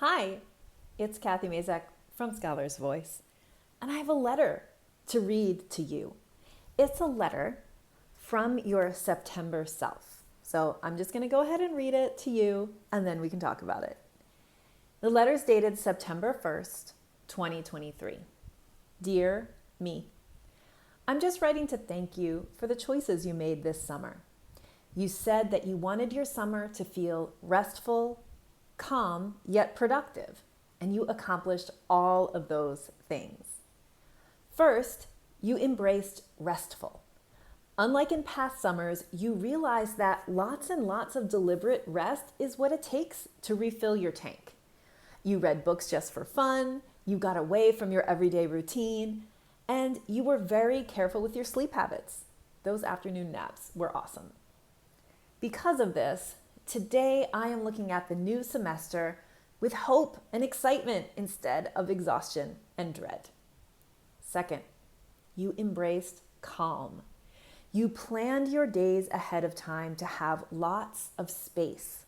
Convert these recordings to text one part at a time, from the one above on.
Hi, it's Kathy Mazak from Scholar's Voice, and I have a letter to read to you. It's a letter from your September self. So I'm just going to go ahead and read it to you, and then we can talk about it. The letter is dated September 1st, 2023. Dear me, I'm just writing to thank you for the choices you made this summer. You said that you wanted your summer to feel restful, calm, yet productive, and you accomplished all of those things. First, you embraced restful. Unlike in past summers, you realized that lots and lots of deliberate rest is what it takes to refill your tank. You read books just for fun, you got away from your everyday routine, and you were very careful with your sleep habits. Those afternoon naps were awesome. Because of this, today I am looking at the new semester with hope and excitement instead of exhaustion and dread. Second, you embraced calm. You planned your days ahead of time to have lots of space.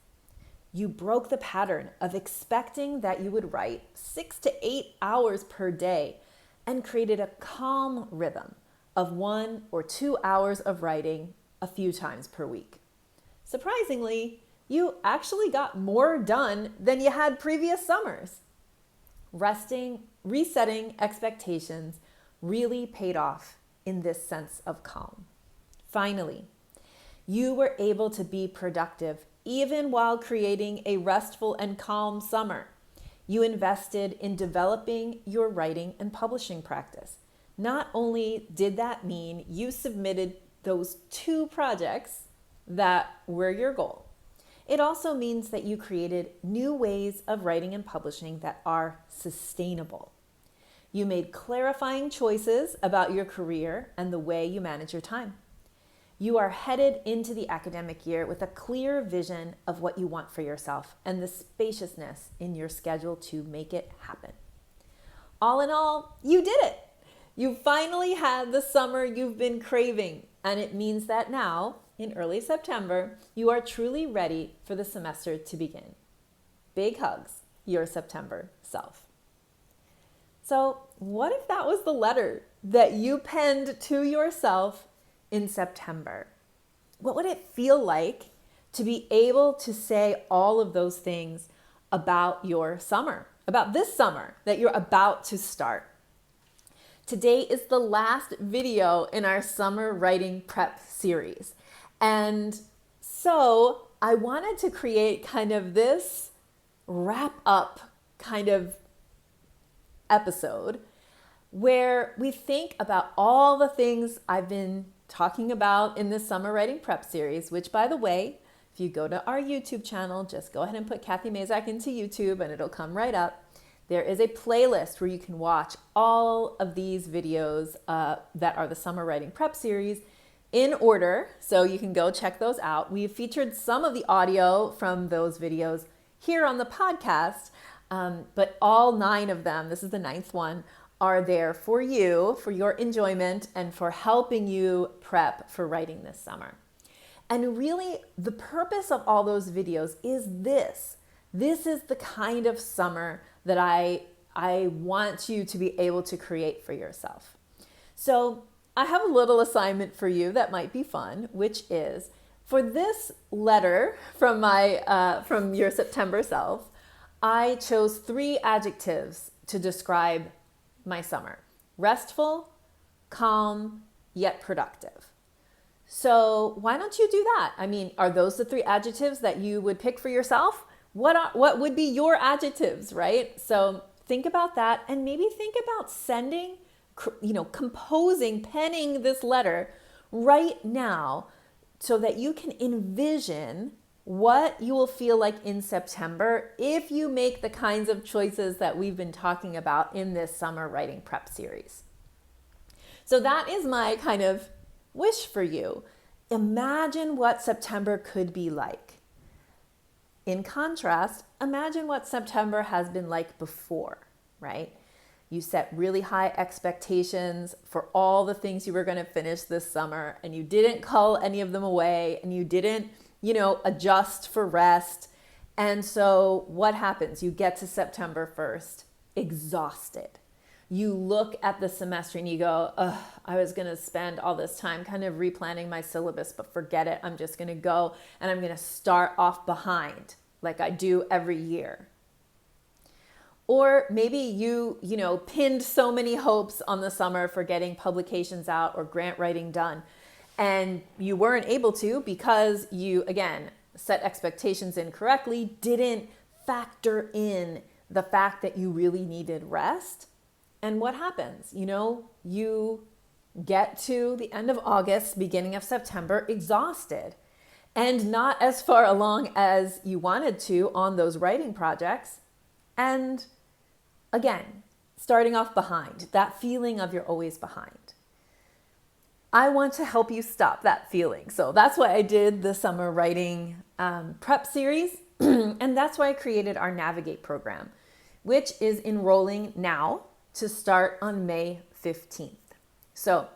You broke the pattern of expecting that you would write 6 to 8 hours per day and created a calm rhythm of 1 or 2 hours of writing a few times per week. Surprisingly, you actually got more done than you had previous summers. Resetting expectations really paid off in this sense of calm. Finally, you were able to be productive even while creating a restful and calm summer. You invested in developing your writing and publishing practice. Not only did that mean you submitted those 2 projects that were your goal, it also means that you created new ways of writing and publishing that are sustainable. You made clarifying choices about your career and the way you manage your time. You are headed into the academic year with a clear vision of what you want for yourself and the spaciousness in your schedule to make it happen. All in all, you did it. You finally had the summer you've been craving, and it means that now, in early September, you are truly ready for the semester to begin. Big hugs, your September self. So, what if that was the letter that you penned to yourself in September? What would it feel like to be able to say all of those things about your summer, about this summer that you're about to start? Today is the last video in our summer writing prep series. And so I wanted to create kind of this wrap up kind of episode where we think about all the things I've been talking about in this summer writing prep series, which, by the way, if you go to our YouTube channel, just go ahead and put Kathy Mazak into YouTube and it'll come right up. There is a playlist where you can watch all of these videos that are the summer writing prep series in order, so you can go check those out. We've featured some of the audio from those videos here on the podcast, but all 9 of them, this is the 9th one, are there for you, for your enjoyment, and for helping you prep for writing this summer. And really, the purpose of all those videos is this. This is the kind of summer that I want you to be able to create for yourself. So I have a little assignment for you that might be fun, which is for this letter from your September self, I chose 3 adjectives to describe my summer: restful, calm, yet productive. So why don't you do that? I mean, are those the 3 adjectives that you would pick for yourself? What would be your adjectives, right? So think about that, and maybe think about sending, composing, penning this letter right now so that you can envision what you will feel like in September if you make the kinds of choices that we've been talking about in this summer writing prep series. So that is my kind of wish for you. Imagine what September could be like. In contrast, imagine what September has been like before, right? You set really high expectations for all the things you were going to finish this summer, and you didn't cull any of them away, and you didn't, adjust for rest. And so what happens? You get to September 1st, exhausted. You look at the semester and you go, ugh, I was going to spend all this time kind of replanning my syllabus, but forget it. I'm just going to go and I'm going to start off behind like I do every year. Or maybe you pinned so many hopes on the summer for getting publications out or grant writing done, and you weren't able to because you, again, set expectations incorrectly, didn't factor in the fact that you really needed rest. And what happens? You get to the end of August, beginning of September, exhausted and not as far along as you wanted to on those writing projects. And again, starting off behind, that feeling of you're always behind. I want to help you stop that feeling. So that's why I did the summer writing prep series. And that's why I created our Navigate program, which is enrolling now to start on May 15th. So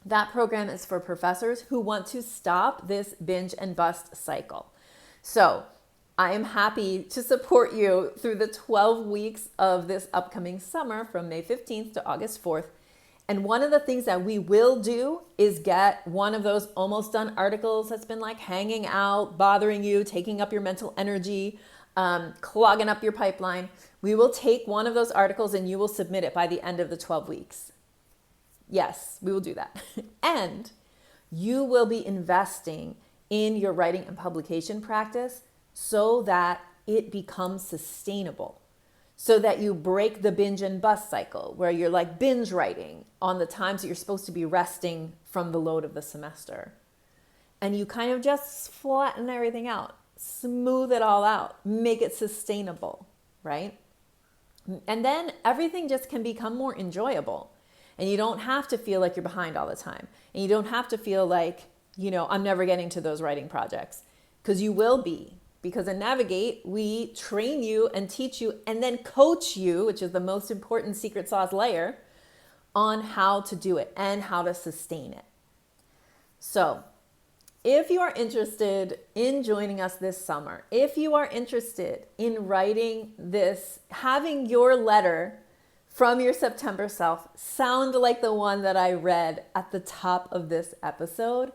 that program is for professors who want to stop this binge and bust cycle. So I am happy to support you through the 12 weeks of this upcoming summer from May 15th to August 4th. And one of the things that we will do is get one of those almost done articles that's been like hanging out, bothering you, taking up your mental energy, clogging up your pipeline. We will take one of those articles and you will submit it by the end of the 12 weeks. Yes, we will do that. And you will be investing in your writing and publication practice so that it becomes sustainable, so that you break the binge and bust cycle where you're like binge writing on the times that you're supposed to be resting from the load of the semester. And you kind of just flatten everything out, smooth it all out, make it sustainable, right? And then everything just can become more enjoyable. And you don't have to feel like you're behind all the time. And you don't have to feel like, I'm never getting to those writing projects, because you will be. Because in Navigate, we train you and teach you and then coach you, which is the most important secret sauce layer, on how to do it and how to sustain it. So if you are interested in joining us this summer, if you are interested in writing this, having your letter from your September self sound like the one that I read at the top of this episode,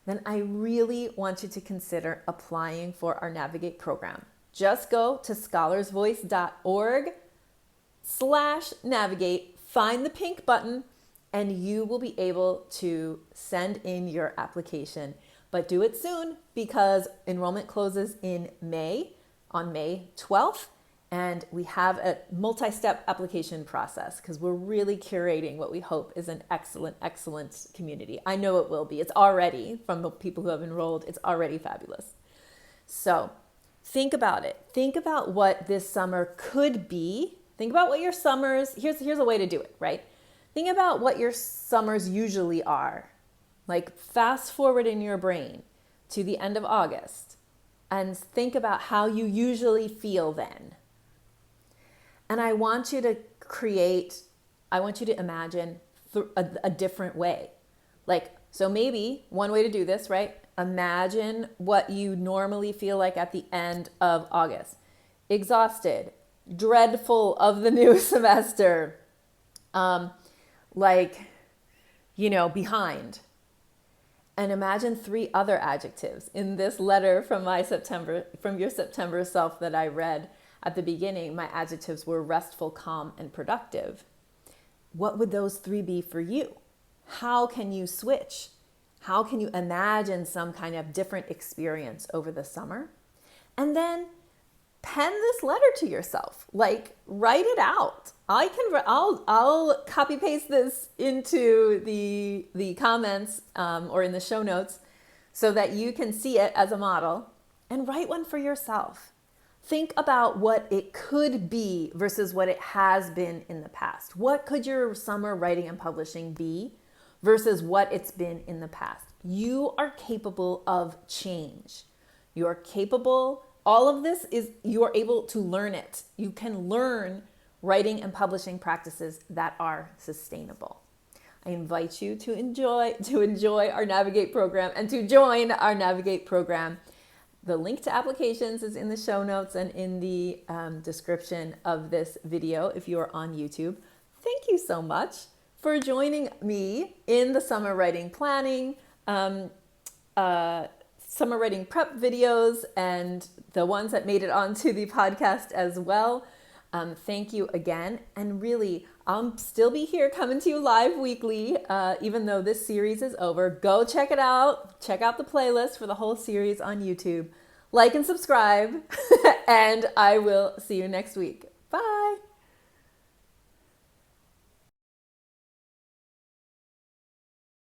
then I really want you to consider applying for our Navigate program. Just go to scholarsvoice.org/navigate, find the pink button, and you will be able to send in your application. But do it soon because enrollment closes in May, on May 12th. And we have a multi-step application process because we're really curating what we hope is an excellent, excellent community. I know it will be. It's already, from the people who have enrolled, it's already fabulous. So think about it. Think about what this summer could be. Think about what your summers, here's a way to do it, right? Think about what your summers usually are. Like fast forward in your brain to the end of August and think about how you usually feel then. And I want you to imagine a different way. So maybe one way to do this, right? Imagine what you normally feel like at the end of August. Exhausted, dreadful of the new semester, behind. And imagine 3 other adjectives in this letter from your September self that I read. At the beginning, my adjectives were restful, calm, and productive. What would those 3 be for you? How can you switch? How can you imagine some kind of different experience over the summer? And then pen this letter to yourself. Write it out. I'll copy paste this into the comments or in the show notes so that you can see it as a model, and write one for yourself. Think about what it could be versus what it has been in the past. What could your summer writing and publishing be versus what it's been in the past? You are capable of change. You are capable. All of this is, you are able to learn it. You can learn writing and publishing practices that are sustainable. I invite you to enjoy our Navigate program and to join our Navigate program. The link to applications is in the show notes and in the description of this video if you are on YouTube. Thank you so much for joining me in the summer writing planning, summer writing prep videos, and the ones that made it onto the podcast as well. Thank you again. And really, I'll still be here coming to you live weekly, even though this series is over. Go check it out. Check out the playlist for the whole series on YouTube. Like and subscribe, and I will see you next week. Bye.